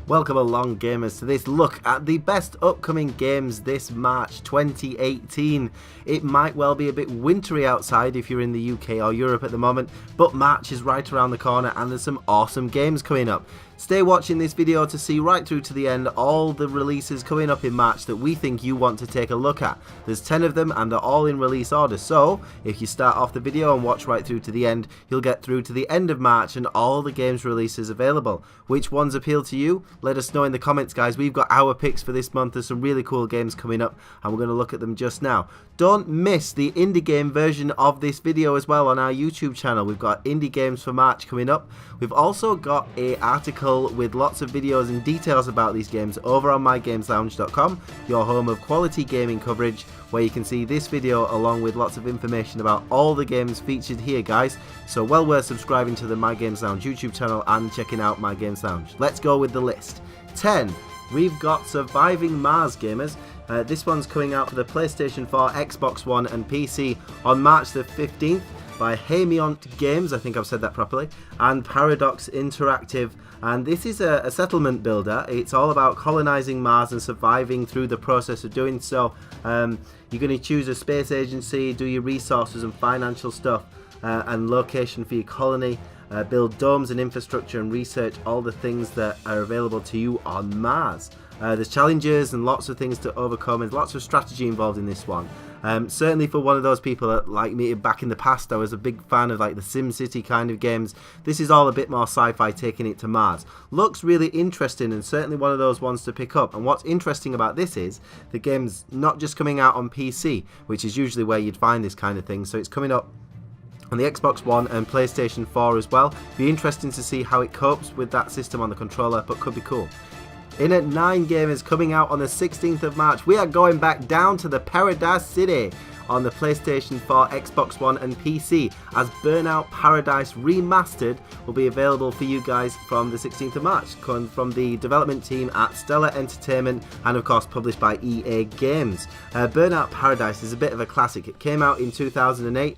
Welcome along, gamers, to this look at the best upcoming games this March 2018. It might well be a bit wintry outside if you're in the UK or Europe at the moment, but March is right around the corner and there's some awesome games coming up. Stay watching this video to see right through to the end all the releases coming up in March that we think you want to take a look at. There's 10 of them and they're all in release order, so if you start off the video and watch right through to the end, you'll get through to the end of March and all the games releases available. Which ones appeal to you? Let us know in the comments, guys. We've got our picks for this month. There's some really cool games coming up and we're going to look at them just now. Don't miss the indie game version of this video as well on our YouTube channel. We've got indie games for March coming up. We've also got an article with lots of videos and details about these games over on mygameslounge.com, your home of quality gaming coverage, where you can see this video along with lots of information about all the games featured here, guys. So well worth subscribing to the My Games Lounge YouTube channel and checking out My Games Lounge. Let's go with the list. 10. We've got Surviving Mars, gamers. This one's coming out for the PlayStation 4, Xbox One and PC on March the 15th by Haemimont Games, I think I've said that properly, and Paradox Interactive. And this is a settlement builder. It's all about colonizing Mars and surviving through the process of doing so. You're going to choose a space agency, do your resources and financial stuff, and location for your colony. Build domes and infrastructure and research all the things that are available to you on Mars. There's challenges and lots of things to overcome and lots of strategy involved in this one. Certainly for one of those people that, like me back in the past, I was a big fan of like the SimCity kind of games. This is all a bit more sci-fi, taking it to Mars. Looks really interesting and certainly one of those ones to pick up. And what's interesting about this is the game's not just coming out on PC, which is usually where you'd find this kind of thing. So it's coming up on the Xbox One and PlayStation 4 as well. Be interesting to see how it copes with that system on the controller, but could be cool. In at 9, gamers, coming out on the 16th of March, we are going back down to the Paradise City on the PlayStation 4, Xbox One and PC, as Burnout Paradise Remastered will be available for you guys from the 16th of March, from the development team at Stellar Entertainment and of course published by EA Games. Burnout Paradise is a bit of a classic. It came out in 2008,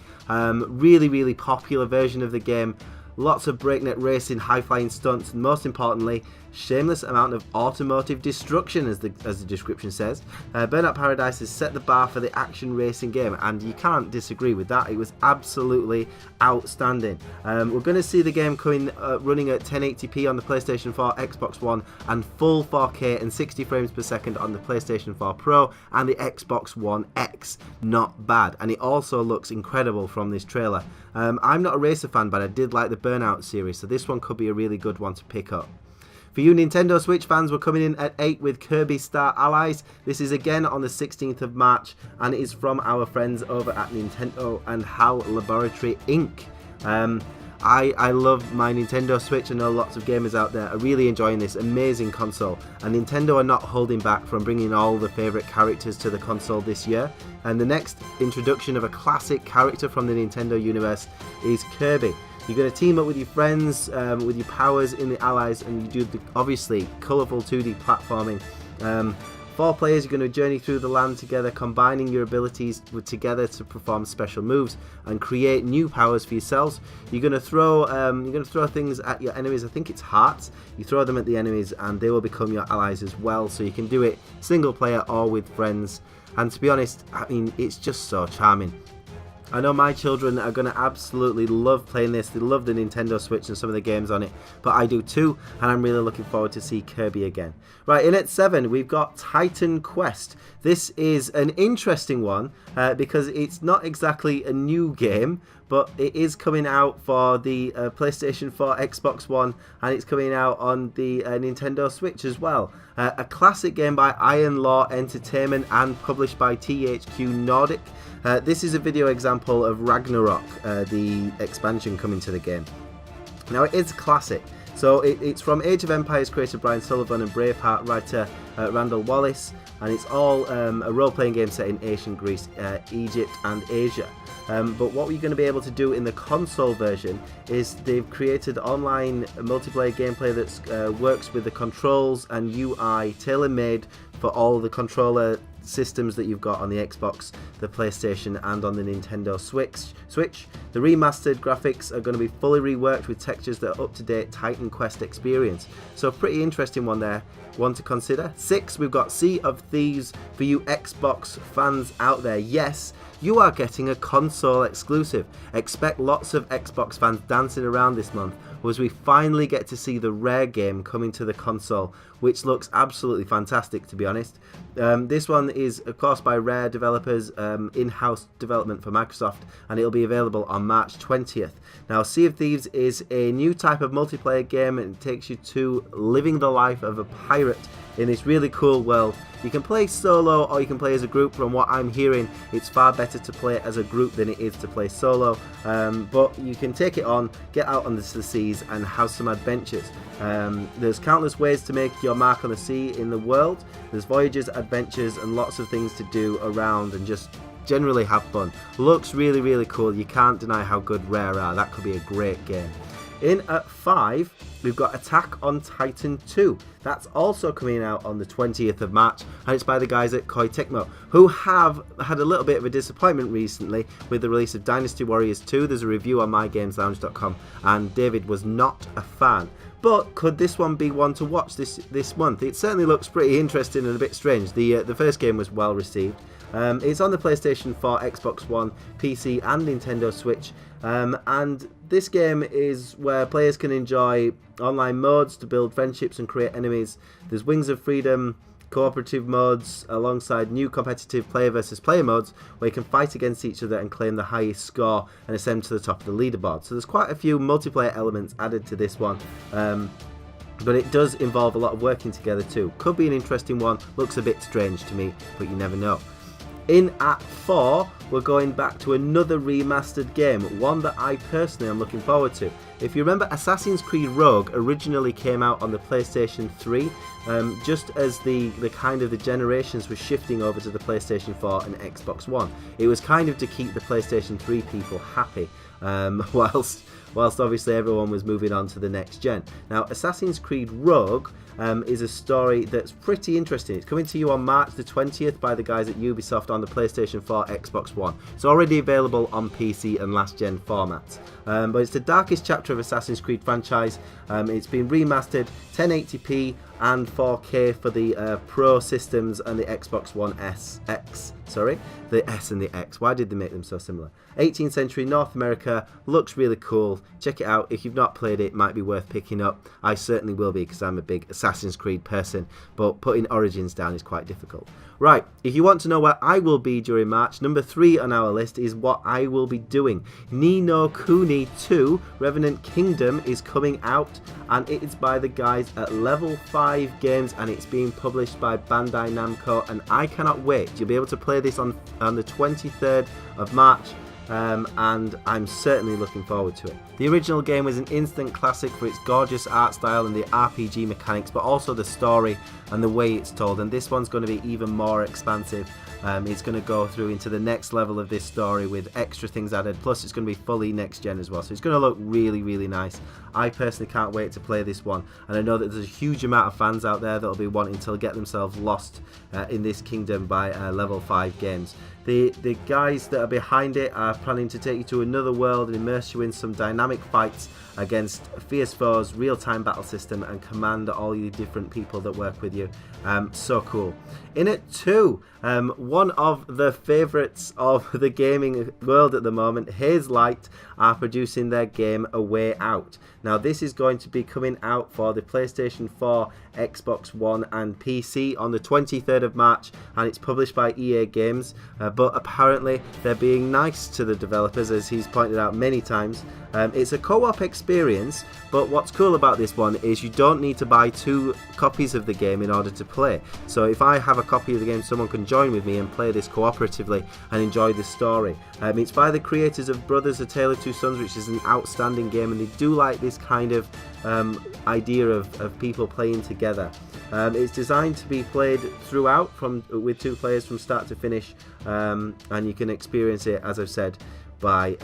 really popular version of the game. Lots of breakneck racing, high-flying stunts, and most importantly, shameless amount of automotive destruction, as the description says. Burnout Paradise has set the bar for the action racing game, and you can't disagree with that. It was absolutely outstanding. We're going to see the game running at 1080p on the PlayStation 4, Xbox One, and full 4K and 60 frames per second on the PlayStation 4 Pro and the Xbox One X. Not bad, and it also looks incredible from this trailer. I'm not a racer fan, but I did like the Burnout series, so this one could be a really good one to pick up. For you Nintendo Switch fans, we're coming in at 8 with Kirby Star Allies. This is again on the 16th of March and it is from our friends over at Nintendo and HAL Laboratory Inc. I love my Nintendo Switch. I know lots of gamers out there are really enjoying this amazing console, and Nintendo are not holding back from bringing all the favourite characters to the console this year. And the next introduction of a classic character from the Nintendo universe is Kirby. You're going to team up with your friends, with your powers in the allies, and you do the obviously colourful 2D platforming. 4 players are going to journey through the land together, combining your abilities together to perform special moves and create new powers for yourselves. You're going to throw things at your enemies. I think it's hearts. You throw them at the enemies, and they will become your allies as well. So you can do it single player or with friends. And to be honest, I mean, it's just so charming. I know my children are going to absolutely love playing this. They love the Nintendo Switch and some of the games on it, but I do too, and I'm really looking forward to see Kirby again. Right, in at 7, we've got Titan Quest. This is an interesting one because it's not exactly a new game, but it is coming out for the PlayStation 4, Xbox One, and it's coming out on the Nintendo Switch as well. A classic game by Iron Law Entertainment and published by THQ Nordic. This is a video example of Ragnarok, the expansion coming to the game. Now it is classic. So it's from Age of Empires creator Brian Sullivan and Braveheart writer Randall Wallace, and it's all a role-playing game set in ancient Greece, Egypt and Asia. But what we're going to be able to do in the console version is they've created online multiplayer gameplay that works with the controls and UI tailor-made for all the controller systems that you've got on the Xbox, the PlayStation and on the Nintendo Switch. The remastered graphics are going to be fully reworked with textures that are up to date Titan Quest experience. So pretty interesting one there, one to consider. 6, we've got Sea of Thieves for you Xbox fans out there. Yes, you are getting a console exclusive. Expect lots of Xbox fans dancing around this month as we finally get to see the Rare game coming to the console, which looks absolutely fantastic, to be honest. This one is, of course, by Rare developers, in-house development for Microsoft, and it'll be available on March 20th. Now, Sea of Thieves is a new type of multiplayer game, and it takes you to living the life of a pirate in this really cool world. You can play solo or you can play as a group. From what I'm hearing, it's far better to play as a group than it is to play solo, but you can take it on, get out on the seas and have some adventures. There's countless ways to make your mark on the sea in the world. There's voyages, adventures and lots of things to do around and just generally have fun. Looks really, really cool. You can't deny how good Rare are. That could be a great game. In at 5, we've got Attack on Titan 2. That's also coming out on the 20th of March, and it's by the guys at Koei Tecmo, who have had a little bit of a disappointment recently with the release of Dynasty Warriors 2. There's a review on mygameslounge.com, and David was not a fan. But could this one be one to watch this month? It certainly looks pretty interesting and a bit strange. The first game was well received. It's on the PlayStation 4, Xbox One, PC and Nintendo Switch, and this game is where players can enjoy online modes to build friendships and create enemies. There's Wings of Freedom cooperative modes alongside new competitive player versus player modes where you can fight against each other and claim the highest score and ascend to the top of the leaderboard. So there's quite a few multiplayer elements added to this one. But it does involve a lot of working together too. Could be an interesting one, looks a bit strange to me, but you never know. In at 4, we're going back to another remastered game, one that I personally am looking forward to. If you remember, Assassin's Creed Rogue originally came out on the PlayStation 3, just as the kind of the generations were shifting over to the PlayStation 4 and Xbox One. It was kind of to keep the PlayStation 3 people happy, whilst obviously everyone was moving on to the next gen. Now, Assassin's Creed Rogue is a story that's pretty interesting. It's coming to you on March the 20th by the guys at Ubisoft on the PlayStation 4, Xbox One. It's already available on PC and last gen formats. But it's the darkest chapter of Assassin's Creed franchise. It's been remastered 1080p and 4K for the Pro systems and the Xbox One the S and the X. Why did they make them so similar? 18th century North America, looks really cool. Check it out. If you've not played it, it might be worth picking up. I certainly will be because I'm a big Assassin's Creed person, but putting Origins down is quite difficult. Right, if you want to know where I will be during March, number 3 on our list is what I will be doing. Ni no Kuni 2, Revenant Kingdom, is coming out, and it is by the guys at Level 5 Games, and it's being published by Bandai Namco, and I cannot wait. You'll be able to play this on the 23rd of March. And I'm certainly looking forward to it. The original game was an instant classic for its gorgeous art style and the RPG mechanics, but also the story and the way it's told, and this one's going to be even more expansive. It's going to go through into the next level of this story with extra things added, plus it's going to be fully next gen as well, so it's going to look really, really nice. I personally can't wait to play this one, and I know that there's a huge amount of fans out there that'll be wanting to get themselves lost in this kingdom by Level 5 Games. The guys that are behind it are planning to take you to another world and immerse you in some dynamic fights against fierce foes, real-time battle system, and command all you different people that work with you. So cool. In at 2, one of the favourites of the gaming world at the moment, Hazelight, are producing their game A Way Out. Now, this is going to be coming out for the PlayStation 4, Xbox One and PC on the 23rd of March, and it's published by EA Games, but apparently they're being nice to the developers, as he's pointed out many times. It's a co-op experience, but what's cool about this one is you don't need to buy 2 copies of the game in order to play. So if I have a copy of the game, someone can join with me and play this cooperatively and enjoy the story. It's by the creators of Brothers: A Tale of Two Sons, which is an outstanding game, and they do like this kind of idea of people playing together. It's designed to be played throughout with 2 players from start to finish, and you can experience it, as I've said, by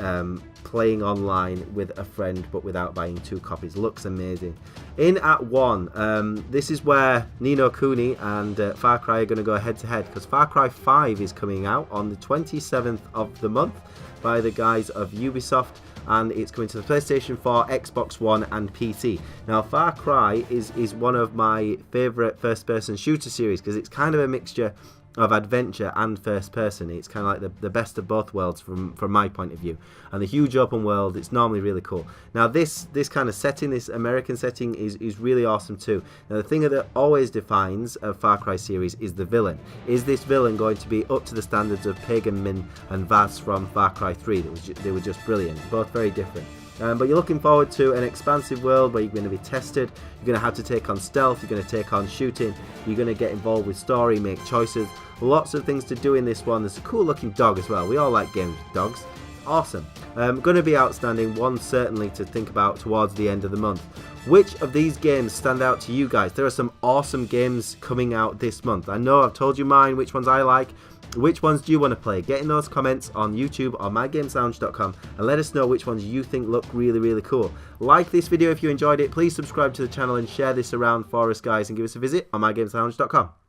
playing online with a friend but without buying 2 copies. Looks amazing. In at 1, this is where Ni no Kuni and Far Cry are going to go head to head, because Far Cry 5 is coming out on the 27th of the month by the guys of Ubisoft, and it's coming to the PlayStation 4, Xbox One and PC. Now Far Cry is one of my favourite first person shooter series, because it's kind of a mixture of adventure and first person. It's kind of like the best of both worlds from my point of view, and the huge open world, it's normally really cool. Now this kind of setting, this American setting, is really awesome too. Now the thing that always defines a Far Cry series is the villain. Is this villain going to be up to the standards of Pagan Min and Vaz from Far Cry 3? They were just brilliant, both very different. But you're looking forward to an expansive world where you're going to be tested, you're going to have to take on stealth, you're going to take on shooting, you're going to get involved with story, make choices, lots of things to do in this one. There's a cool looking dog as well. We all like games with dogs. Awesome. Going to be outstanding, one certainly to think about towards the end of the month. Which of these games stand out to you guys? There are some awesome games coming out this month. I know I've told you mine, which ones I like. Which ones do you want to play? Get in those comments on YouTube or mygameslounge.com and let us know which ones you think look really, really cool. Like this video if you enjoyed it. Please subscribe to the channel and share this around for us, guys, and give us a visit on mygameslounge.com.